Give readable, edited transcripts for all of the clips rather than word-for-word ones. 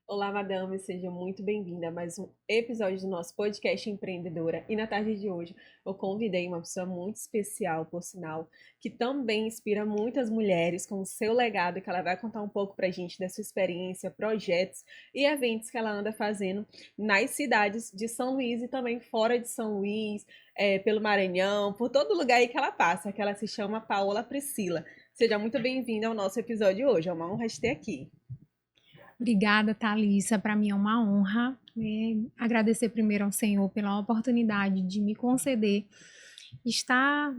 Olá, madame, seja muito bem-vinda a mais um episódio do nosso podcast Empreendedora. E na tarde de hoje eu convidei uma pessoa muito especial, por sinal, que também inspira muitas mulheres com o seu legado, que ela vai contar um pouco pra gente da sua experiência, projetos e eventos que ela anda fazendo nas cidades de São Luís e também fora de São Luís, pelo Maranhão, por todo lugar aí que ela passa, que ela se chama Paola Priscila. Seja muito bem-vinda ao nosso episódio hoje, é uma honra te ter aqui. Obrigada, Thalissa. Para mim é uma honra, agradecer primeiro ao Senhor pela oportunidade de me conceder estar,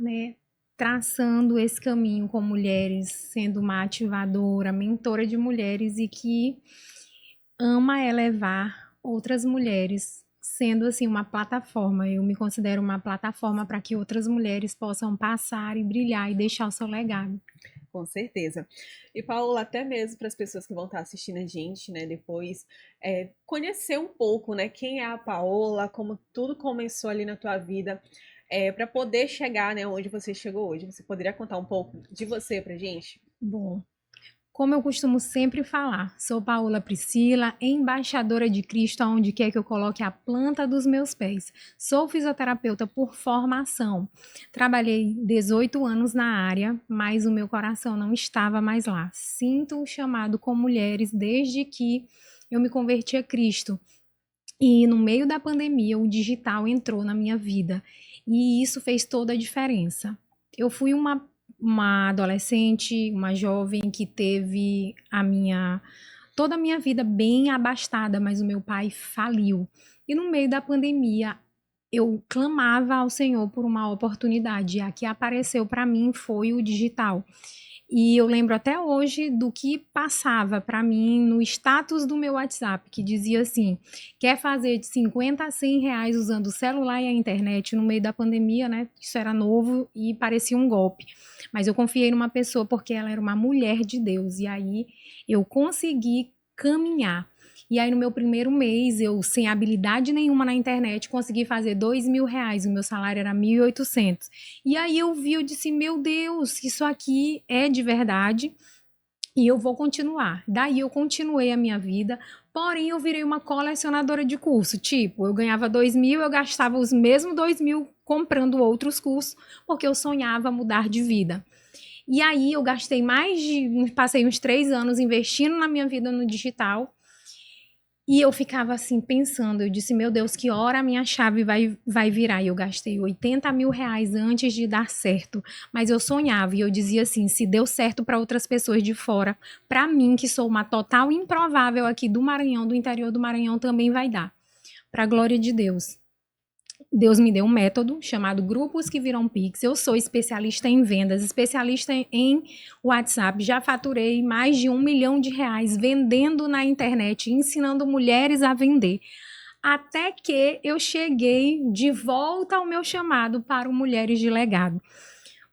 traçando esse caminho com mulheres, sendo uma ativadora, mentora de mulheres e que ama elevar outras mulheres, sendo assim uma plataforma. Eu me considero uma plataforma para que outras mulheres possam passar e brilhar e deixar o seu legado. Com certeza. E, Paula, até mesmo para as pessoas que vão estar assistindo a gente, né, depois, conhecer um pouco, né, quem é a Paola, como tudo começou ali na tua vida, para poder chegar, né, onde você chegou hoje. Você poderia contar um pouco de você pra gente? Bom, como eu costumo sempre falar, sou Paola Priscila, embaixadora de Cristo aonde quer que eu coloque a planta dos meus pés. Sou fisioterapeuta por formação. Trabalhei 18 anos na área, mas o meu coração não estava mais lá. Sinto o chamado com mulheres desde que eu me converti a Cristo. E no meio da pandemia, o digital entrou na minha vida e isso fez toda a diferença. Eu fui uma adolescente, uma jovem que teve toda a minha vida bem abastada, mas o meu pai faliu. E no meio da pandemia, eu clamava ao Senhor por uma oportunidade. E a que apareceu para mim foi o digital. E eu lembro até hoje do que passava para mim no status do meu WhatsApp, que dizia assim: quer fazer de 50 a 100 reais usando o celular e a internet no meio da pandemia, né? Isso era novo e parecia um golpe. Mas eu confiei numa pessoa porque ela era uma mulher de Deus. E aí eu consegui caminhar. E aí, no meu primeiro mês, eu, sem habilidade nenhuma na internet, consegui fazer R$ 2.000. O meu salário era 1.800. E aí eu vi, eu disse, meu Deus, isso aqui é de verdade e eu vou continuar. Daí eu continuei a minha vida, porém eu virei uma colecionadora de curso. Tipo, eu ganhava 2.000, eu gastava os mesmos 2.000 comprando outros cursos, porque eu sonhava mudar de vida. E aí eu passei uns 3 anos investindo na minha vida no digital, e eu ficava assim pensando, eu disse, meu Deus, que hora a minha chave vai virar? E eu gastei R$ 80.000 antes de dar certo. Mas eu sonhava e eu dizia assim, se deu certo para outras pessoas de fora, para mim, que sou uma total improvável aqui do Maranhão, do interior do Maranhão, também vai dar. Para a glória de Deus. Deus me deu um método chamado Grupos que Viram Pix. Eu sou especialista em vendas, especialista em WhatsApp. Já faturei mais de R$ 1 milhão vendendo na internet, ensinando mulheres a vender. Até que eu cheguei de volta ao meu chamado para o Mulheres de Legado,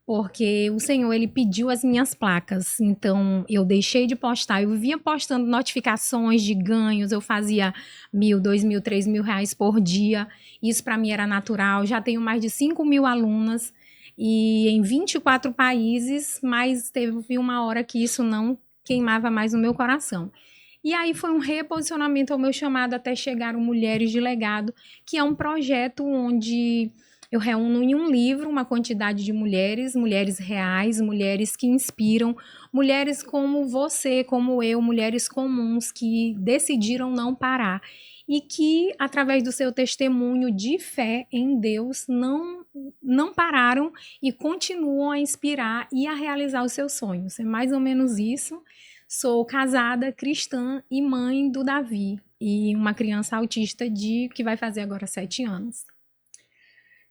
porque o Senhor, ele pediu as minhas placas, então eu deixei de postar, eu vinha postando notificações de ganhos, eu fazia 1.000, 2.000, R$ 3.000 por dia, isso para mim era natural, já tenho mais de 5.000 alunas, e em 24 países, mas teve uma hora que isso não queimava mais no meu coração. E aí foi um reposicionamento ao meu chamado até chegar o Mulheres de Legado, que é um projeto onde eu reúno em um livro uma quantidade de mulheres, mulheres reais, mulheres que inspiram, mulheres como você, como eu, mulheres comuns que decidiram não parar e que, através do seu testemunho de fé em Deus, não pararam e continuam a inspirar e a realizar os seus sonhos. É mais ou menos isso. Sou casada, cristã e mãe do Davi e uma criança autista que vai fazer agora 7 anos.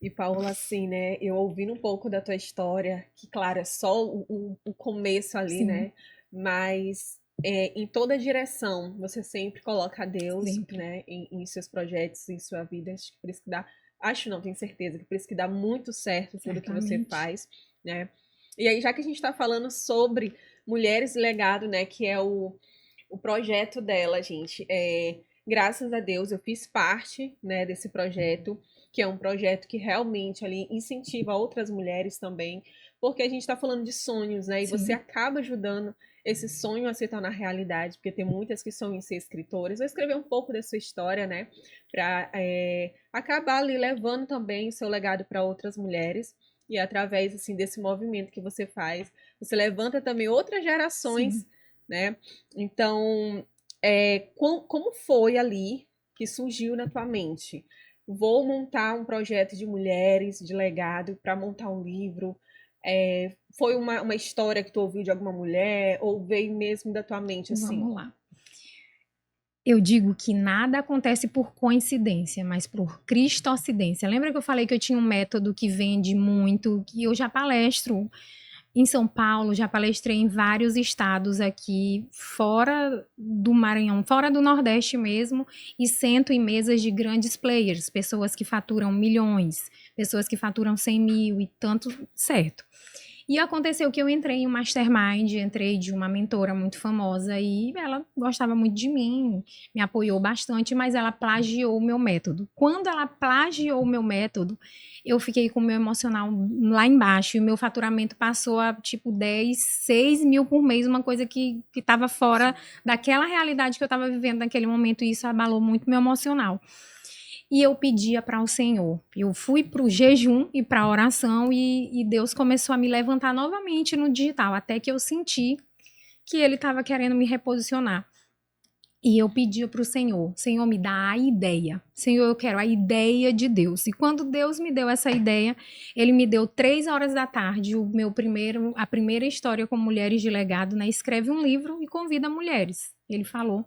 E, Paula, assim, né, eu ouvindo um pouco da tua história, que, claro, é só o começo ali, Sim, né, mas em toda direção você sempre coloca Deus, sempre. né, em seus projetos, em sua vida, acho que por isso que dá, acho não, tenho certeza, que por isso que dá muito certo tudo que você Certamente. faz, né. E aí, já que a gente está falando sobre Mulheres Legado, né, que é o projeto dela, gente. Graças a Deus eu fiz parte, né, desse projeto, que é um projeto que realmente ali incentiva outras mulheres também, porque a gente está falando de sonhos, né? E Sim. você acaba ajudando esse sonho a se tornar realidade, porque tem muitas que sonham em ser escritoras. Vou escrever um pouco da sua história, né? Para acabar ali levando também o seu legado para outras mulheres. E através assim desse movimento que você faz, você levanta também outras gerações, Sim. né? Então, como foi ali que surgiu na tua mente? Vou montar um projeto de mulheres, de legado, para montar um livro. Foi uma história que tu ouviu de alguma mulher ou veio mesmo da tua mente assim? Vamos lá. Eu digo que nada acontece por coincidência, mas por cristocidência. Lembra que eu falei que eu tinha um método que vende muito, que eu já palestro em São Paulo, já palestrei em vários estados aqui, fora do Maranhão, fora do Nordeste mesmo, e sento em mesas de grandes players, pessoas que faturam milhões, pessoas que faturam 100 mil e tanto certo. E aconteceu que eu entrei em um mastermind, entrei de uma mentora muito famosa e ela gostava muito de mim, me apoiou bastante, mas ela plagiou o meu método. Quando ela plagiou o meu método, eu fiquei com o meu emocional lá embaixo e o meu faturamento passou a tipo 10, 6 mil por mês, uma coisa que estava fora daquela realidade que eu estava vivendo naquele momento e isso abalou muito meu emocional. E eu pedia para o Senhor. Eu fui para o jejum e para a oração e Deus começou a me levantar novamente no digital, até que eu senti que Ele estava querendo me reposicionar. E eu pedia para o Senhor, Senhor, me dá a ideia. Senhor, eu quero a ideia de Deus. E quando Deus me deu essa ideia, Ele me deu 3 horas da tarde, a primeira história com mulheres de legado, né? Escreve um livro e convida mulheres. Ele falou.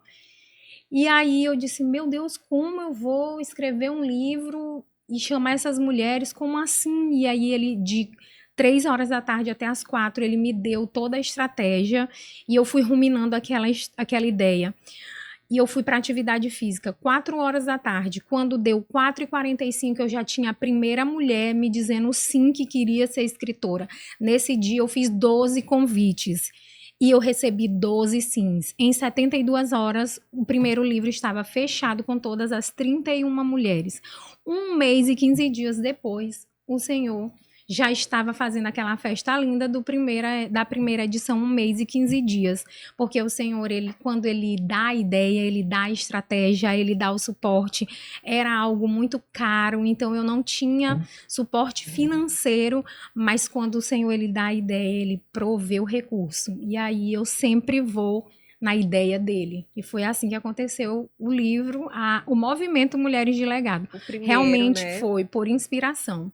E aí eu disse, meu Deus, como eu vou escrever um livro e chamar essas mulheres? Como assim? E aí ele, de 3 horas da tarde até as 4, ele me deu toda a estratégia e eu fui ruminando aquela ideia. E eu fui para atividade física 4 horas da tarde. Quando deu 4h45, eu já tinha a primeira mulher me dizendo sim que queria ser escritora. Nesse dia eu fiz 12 convites. E eu recebi 12 sims. Em 72 horas, o primeiro livro estava fechado com todas as 31 mulheres. 1 mês e 15 dias depois, o Senhor já estava fazendo aquela festa linda da primeira edição, 1 mês e 15 dias. Porque o Senhor, quando Ele dá a ideia, Ele dá a estratégia, Ele dá o suporte. Era algo muito caro, então eu não tinha suporte financeiro, mas quando o Senhor, Ele dá a ideia, Ele provê o recurso. E aí eu sempre vou na ideia dele. E foi assim que aconteceu o livro, o movimento Mulheres de Legado. O primeiro, Realmente né? foi por inspiração.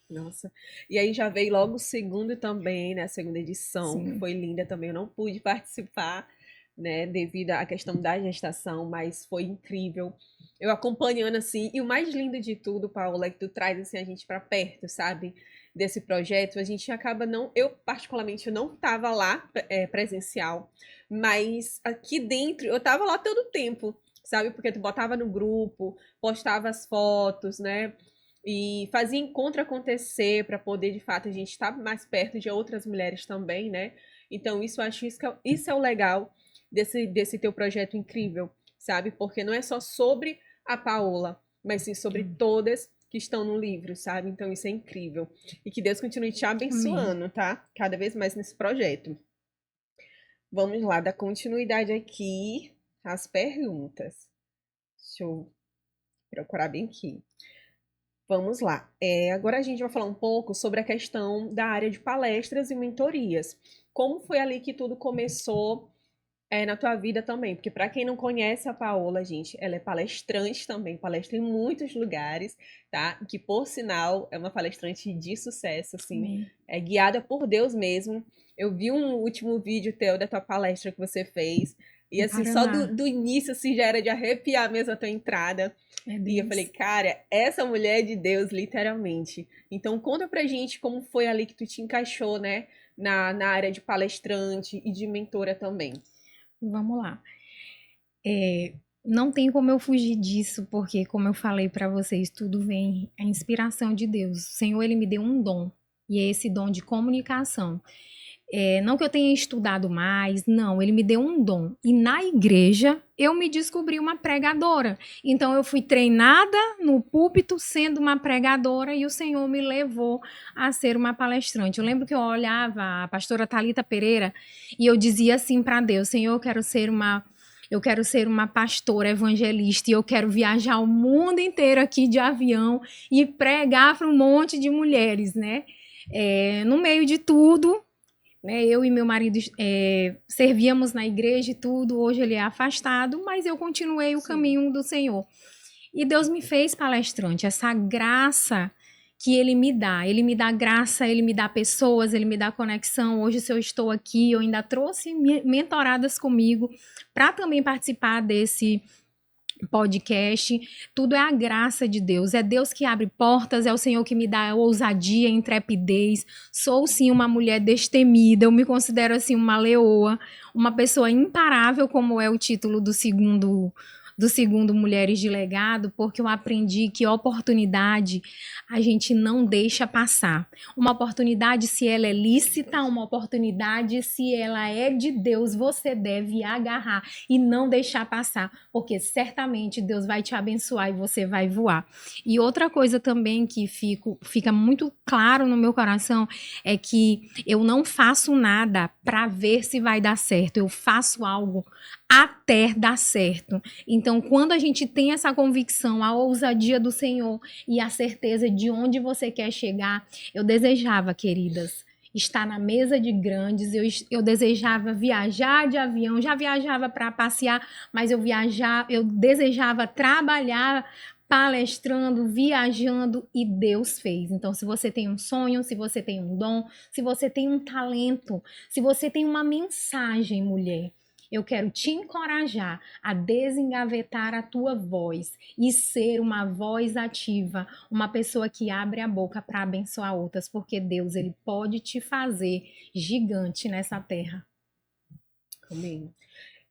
Nossa. E aí já veio logo o segundo também, né? A segunda edição, que Sim. foi linda também. Eu não pude participar, né? Devido à questão da gestação, mas foi incrível. Eu acompanhando assim. E o mais lindo de tudo, Paola, é que tu traz assim, a gente para perto, sabe? Desse projeto. A gente acaba não. Eu, particularmente, eu não estava lá presencial, mas aqui dentro eu estava lá todo o tempo, sabe? Porque tu botava no grupo, postava as fotos, né? E fazia encontro acontecer para poder, de fato, a gente estar mais perto de outras mulheres também, né? Então, isso eu acho isso é o legal desse teu projeto incrível, sabe? Porque não é só sobre a Paola, mas sim sobre todas que estão no livro, sabe? Então, isso é incrível. E que Deus continue te Amém. abençoando, tá? Cada vez mais nesse projeto. Vamos lá, dar continuidade aqui às perguntas. Deixa eu procurar bem aqui. Vamos lá. Agora a gente vai falar um pouco sobre a questão da área de palestras e mentorias. Como foi ali que tudo começou, na tua vida também? Porque para quem não conhece a Paola, gente, ela é palestrante também, palestra em muitos lugares, tá? Que por sinal é uma palestrante de sucesso, assim, Amém. é guiada por Deus mesmo. Eu vi um último vídeo teu da tua palestra que você fez. E Em assim, só Paraná. do início, assim, já era de arrepiar mesmo a tua entrada. É E eu falei, Deus. cara, essa mulher é de Deus, literalmente. Então, conta pra gente como foi ali que tu te encaixou, né, na área de palestrante e de mentora também. Vamos lá. Não tem como eu fugir disso, porque, como eu falei para vocês, tudo vem a inspiração de Deus. O Senhor, ele me deu um dom, e é esse dom de comunicação. Não que eu tenha estudado mais, não, ele me deu um dom. E na igreja eu me descobri uma pregadora. Então eu fui treinada no púlpito sendo uma pregadora e o Senhor me levou a ser uma palestrante. Eu lembro que eu olhava a pastora Thalita Pereira e eu dizia assim para Deus: Senhor, eu quero ser uma pastora evangelista e eu quero viajar o mundo inteiro aqui de avião e pregar para um monte de mulheres, né? No meio de tudo, né, eu e meu marido servíamos na igreja e tudo. Hoje ele é afastado, mas eu continuei o caminho do Senhor. E Deus me fez palestrante. Essa graça que ele me dá graça, ele me dá pessoas, ele me dá conexão. Hoje, se eu estou aqui, eu ainda trouxe mentoradas comigo para também participar desse podcast. Tudo é a graça de Deus, é Deus que abre portas, é o Senhor que me dá ousadia, intrepidez. Sou sim uma mulher destemida, eu me considero assim uma leoa, uma pessoa imparável, como é o título do segundo Mulheres de Legado, porque eu aprendi que oportunidade a gente não deixa passar. Uma oportunidade, se ela é lícita, uma oportunidade, se ela é de Deus, você deve agarrar e não deixar passar, porque certamente Deus vai te abençoar e você vai voar. E outra coisa também que fica muito claro no meu coração é que eu não faço nada para ver se vai dar certo, eu faço algo até dar certo. Então, quando a gente tem essa convicção, a ousadia do Senhor e a certeza de onde você quer chegar, eu desejava, queridas, estar na mesa de grandes, eu desejava viajar de avião, já viajava para passear, mas eu desejava trabalhar palestrando, viajando, e Deus fez. Então, se você tem um sonho, se você tem um dom, se você tem um talento, se você tem uma mensagem, mulher, eu quero te encorajar a desengavetar a tua voz e ser uma voz ativa, uma pessoa que abre a boca para abençoar outras, porque Deus, ele pode te fazer gigante nessa terra. Amém.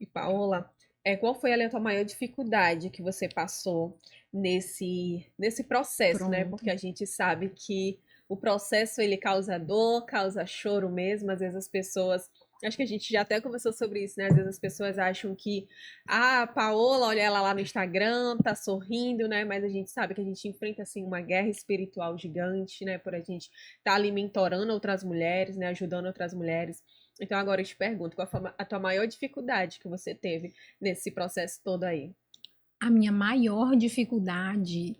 E Paola, qual foi a tua maior dificuldade que você passou nesse processo, né? Porque a gente sabe que o processo ele causa dor, causa choro mesmo. Às vezes as pessoas, acho que a gente já até conversou sobre isso, né? Às vezes as pessoas acham que, a Paola, olha ela lá no Instagram, tá sorrindo, né? Mas a gente sabe que a gente enfrenta, assim, uma guerra espiritual gigante, né? Por a gente estar ali mentorando outras mulheres, né? Ajudando outras mulheres. Então agora eu te pergunto, qual foi a tua maior dificuldade que você teve nesse processo todo aí? A minha maior dificuldade,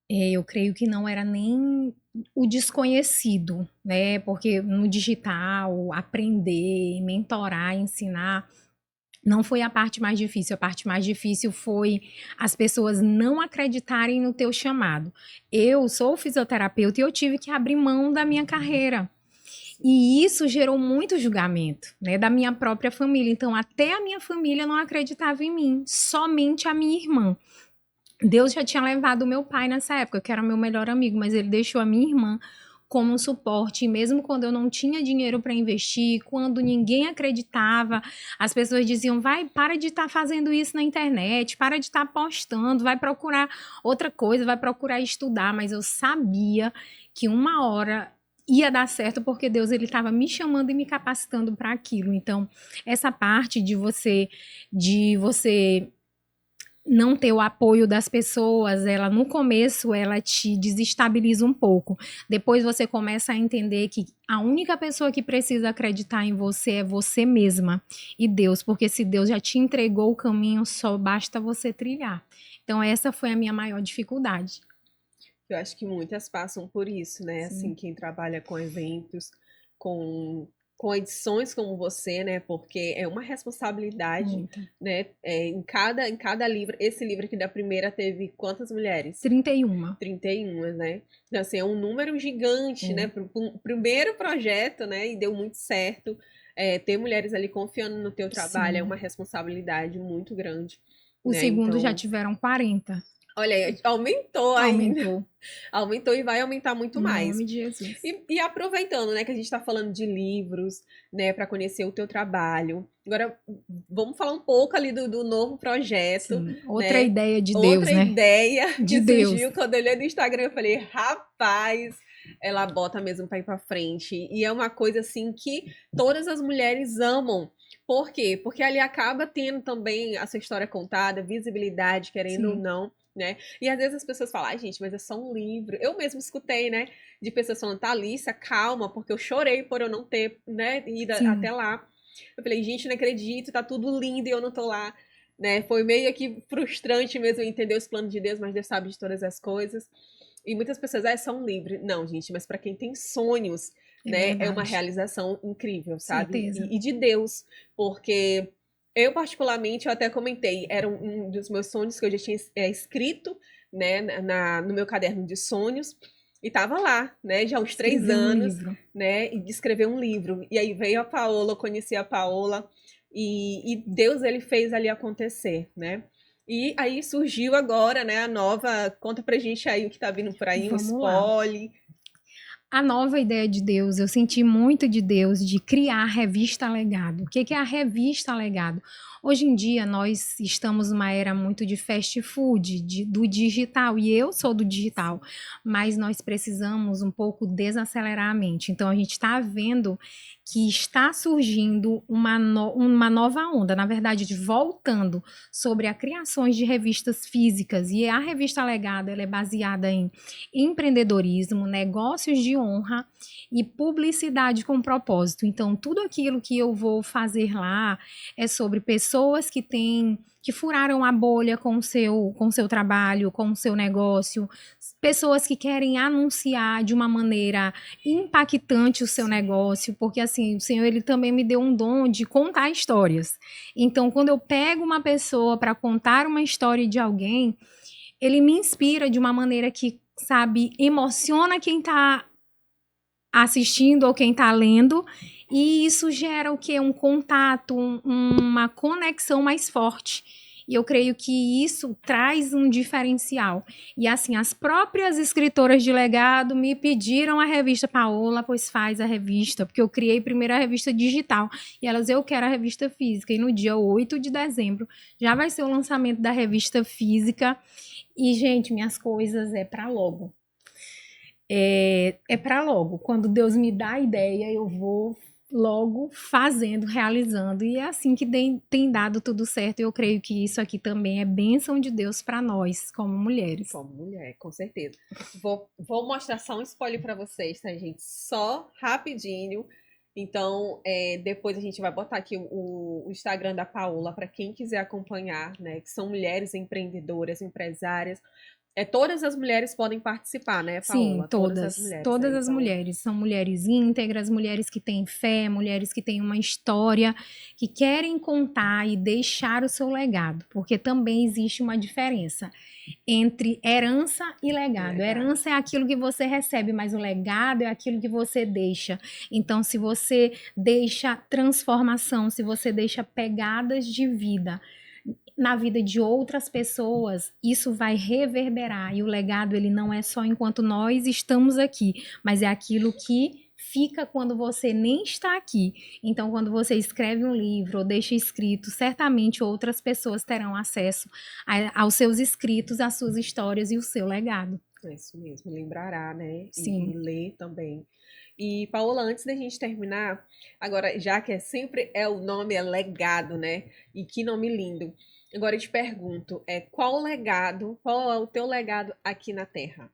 eu creio que não era nem o desconhecido, né? Porque no digital, aprender, mentorar, ensinar, não foi a parte mais difícil. A parte mais difícil foi as pessoas não acreditarem no teu chamado. Eu sou fisioterapeuta e eu tive que abrir mão da minha carreira. E isso gerou muito julgamento, né, da minha própria família. Então, até a minha família não acreditava em mim, somente a minha irmã. Deus já tinha levado o meu pai nessa época, que era meu melhor amigo, mas ele deixou a minha irmã como um suporte. E mesmo quando eu não tinha dinheiro para investir, quando ninguém acreditava, as pessoas diziam: vai, para de estar fazendo isso na internet, para de estar postando, vai procurar outra coisa, vai procurar estudar. Mas eu sabia que uma hora ia dar certo, porque Deus, ele estava me chamando e me capacitando para aquilo. Então, essa parte de você não ter o apoio das pessoas, ela no começo ela te desestabiliza um pouco. Depois você começa a entender que a única pessoa que precisa acreditar em você é você mesma e Deus, porque se Deus já te entregou o caminho, só basta você trilhar. Então essa foi a minha maior dificuldade. Eu acho que muitas passam por isso, né? Sim. Assim, quem trabalha com eventos, com edições como você, né? Porque é uma responsabilidade, Muita. né? Em cada livro, esse livro aqui da primeira teve quantas mulheres? 31. 31, né? Então, assim, é um número gigante, né? Para o primeiro projeto, né? E deu muito certo. Ter mulheres ali confiando no teu trabalho é uma responsabilidade muito grande. O Né? segundo Então, já tiveram 40. Olha aí, aumentou ainda. Aumentou. Aumentou e vai aumentar muito mais. Em nome de Jesus. E aproveitando, né, que a gente está falando de livros, né, para conhecer o teu trabalho. Agora, vamos falar um pouco ali do novo projeto. Sim. Outra né? ideia de Outra Deus, né? ideia De que Deus. surgiu quando eu olhei no Instagram. Eu falei, rapaz, ela bota mesmo para ir para frente. E é uma coisa assim que todas as mulheres amam. Por quê? Porque ali acaba tendo também a sua história contada, visibilidade, querendo ou Sim, não, né? E às vezes as pessoas falam, ai, gente, mas é só um livro. Eu mesmo escutei, né, de pessoas falando, Thalissa, calma, porque eu chorei por eu não ter, né, ido até sim. lá. Eu falei, gente, não acredito, tá tudo lindo e eu não tô lá, né? Foi meio que frustrante mesmo entender os planos de Deus, mas Deus sabe de todas as coisas. E muitas pessoas, é só um livro. Não, gente, mas para quem tem sonhos, É né, é uma verdade. realização incrível, sabe? Certeza. E de Deus, porque eu particularmente, eu até comentei, era um dos meus sonhos que eu já tinha escrito, né, no meu caderno de sonhos, e tava lá, né, já há uns três Escrever um anos, livro. né, e de escrever um livro. E aí veio a Paola, eu conheci a Paola, e Deus, ele fez ali acontecer, né? E aí surgiu agora, né, a nova. Conta pra gente aí o que tá vindo por aí, um Vamos lá. spoiler. A nova ideia de Deus, eu senti muito de Deus de criar a revista Legado. O que é a revista Legado? Hoje em dia nós estamos numa era muito de fast food, do digital, e eu sou do digital, mas nós precisamos um pouco desacelerar a mente. Então a gente está vendo que está surgindo uma nova onda, na verdade, voltando sobre as criações de revistas físicas. E a revista Legado ela é baseada em empreendedorismo, negócios de honra e publicidade com propósito. Então, tudo aquilo que eu vou fazer lá é sobre pessoas que furaram a bolha com o seu trabalho, com o seu negócio, pessoas que querem anunciar de uma maneira impactante o seu negócio, porque assim, o Senhor ele também me deu um dom de contar histórias. Então, quando eu pego uma pessoa para contar uma história de alguém, ele me inspira de uma maneira que, sabe, emociona quem está assistindo ou quem está lendo, e isso gera o quê? Um contato, uma conexão mais forte. E eu creio que isso traz um diferencial. E assim, as próprias escritoras de legado me pediram a revista Paola, pois faz a revista, porque eu criei primeiro a revista digital. E elas, eu quero a revista física. E no dia 8 de dezembro já vai ser o lançamento da revista física. E, gente, minhas coisas é para logo. É para logo. Quando Deus me dá a ideia, eu vou logo fazendo, realizando. E é assim que tem dado tudo certo. Eu creio que isso aqui também é bênção de Deus para nós, como mulheres. Como mulher, com certeza. Vou mostrar só um spoiler pra vocês, tá, gente? Só rapidinho. Então, depois a gente vai botar aqui o Instagram da Paola para quem quiser acompanhar, né? Que são mulheres empreendedoras, empresárias. Todas as mulheres podem participar, né, Sim, Paola? Todas as mulheres, né? todas as Então, mulheres. São mulheres íntegras, mulheres que têm fé, mulheres que têm uma história, que querem contar e deixar o seu legado, porque também existe uma diferença entre herança e legado. legal. Herança é aquilo que você recebe, mas o legado é aquilo que você deixa. Então, se você deixa transformação, se você deixa pegadas de vida na vida de outras pessoas, isso vai reverberar. E o legado, ele não é só enquanto nós estamos aqui, mas é aquilo que fica quando você nem está aqui. Então, quando você escreve um livro ou deixa escrito, certamente outras pessoas terão acesso aos seus escritos, às suas histórias e o seu legado. É isso mesmo, lembrará, né? E Sim. ler também. E, Paola, antes da gente terminar, agora, já que sempre o nome é legado, né? E que nome lindo. Agora eu te pergunto, qual é o teu legado aqui na Terra?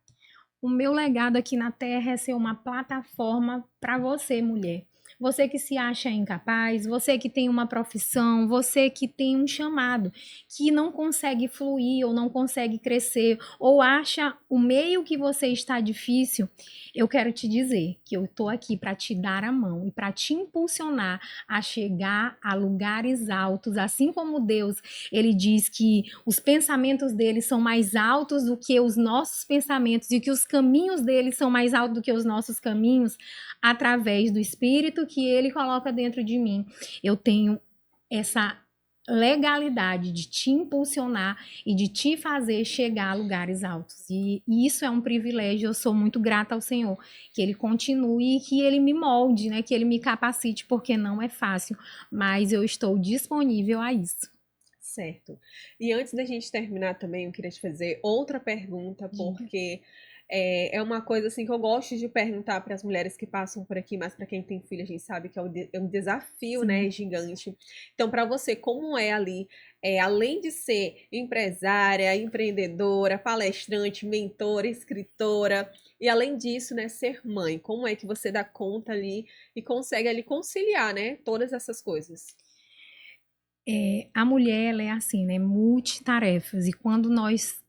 O meu legado aqui na Terra é ser uma plataforma para você, mulher. Você que se acha incapaz, você que tem uma profissão, você que tem um chamado, que não consegue fluir ou não consegue crescer, ou acha o meio que você está difícil, eu quero te dizer que eu estou aqui para te dar a mão e para te impulsionar a chegar a lugares altos, assim como Deus, ele diz que os pensamentos dele são mais altos do que os nossos pensamentos e que os caminhos dele são mais altos do que os nossos caminhos, através do espírito que ele coloca dentro de mim. Eu tenho essa legalidade de te impulsionar e de te fazer chegar a lugares altos. E isso é um privilégio, eu sou muito grata ao Senhor, que ele continue e que ele me molde, né, que ele me capacite, porque não é fácil, mas eu estou disponível a isso. Certo. E antes da gente terminar também, eu queria te fazer outra pergunta, Diga. porque É uma coisa assim que eu gosto de perguntar para as mulheres que passam por aqui, mas para quem tem filho, a gente sabe que é um desafio, né, Sim. gigante. Então, para você, como é ali, além de ser empresária, empreendedora, palestrante, mentora, escritora, e além disso, né, ser mãe, como é que você dá conta ali e consegue ali conciliar, né, todas essas coisas? A mulher, ela é assim, né, multitarefas, e quando nós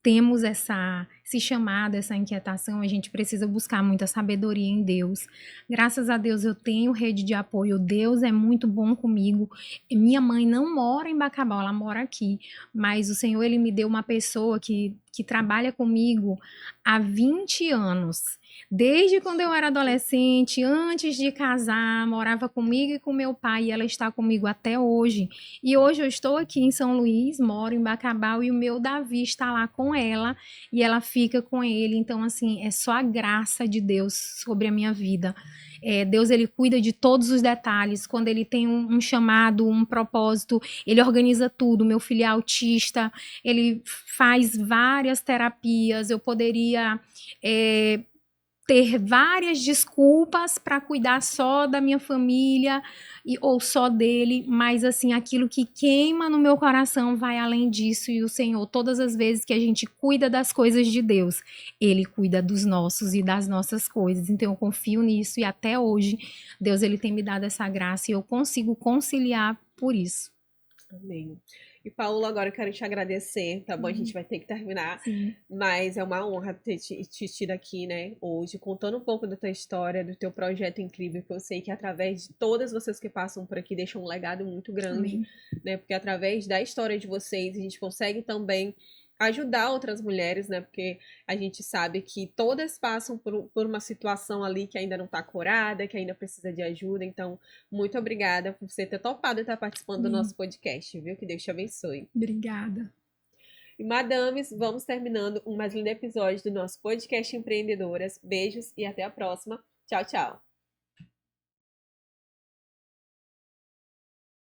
temos esse chamado, essa inquietação, a gente precisa buscar muita sabedoria em Deus. Graças a Deus eu tenho rede de apoio, Deus é muito bom comigo. Minha mãe não mora em Bacabal, ela mora aqui, mas o Senhor, ele me deu uma pessoa que trabalha comigo há 20 anos. Desde quando eu era adolescente, antes de casar, morava comigo e com meu pai, e ela está comigo até hoje. E hoje eu estou aqui em São Luís, moro em Bacabal, e o meu Davi está lá com ela, e ela fica com ele. Então, assim, é só a graça de Deus sobre a minha vida. Deus, ele cuida de todos os detalhes. Quando ele tem um chamado, um propósito, ele organiza tudo. Meu filho é autista, ele faz várias terapias. Eu poderia ter várias desculpas para cuidar só da minha família ou só dele, mas assim, aquilo que queima no meu coração vai além disso, e o Senhor, todas as vezes que a gente cuida das coisas de Deus, ele cuida dos nossos e das nossas coisas. Então eu confio nisso, e até hoje Deus, ele tem me dado essa graça e eu consigo conciliar por isso. Amém. E Paulo, agora eu quero te agradecer, tá bom? A gente vai ter que terminar, Sim. mas é uma honra ter te tido aqui, né, hoje, contando um pouco da tua história, do teu projeto incrível, que eu sei que através de todas vocês que passam por aqui deixam um legado muito grande, Amém. né? Porque através da história de vocês a gente consegue também ajudar outras mulheres, né? Porque a gente sabe que todas passam por uma situação ali que ainda não tá curada, que ainda precisa de ajuda. Então, muito obrigada por você ter topado estar participando do Amém. nosso podcast, viu? Que Deus te abençoe. Obrigada. E, madames, vamos terminando um mais lindo episódio do nosso podcast Empreendedoras. Beijos e até a próxima. Tchau, tchau.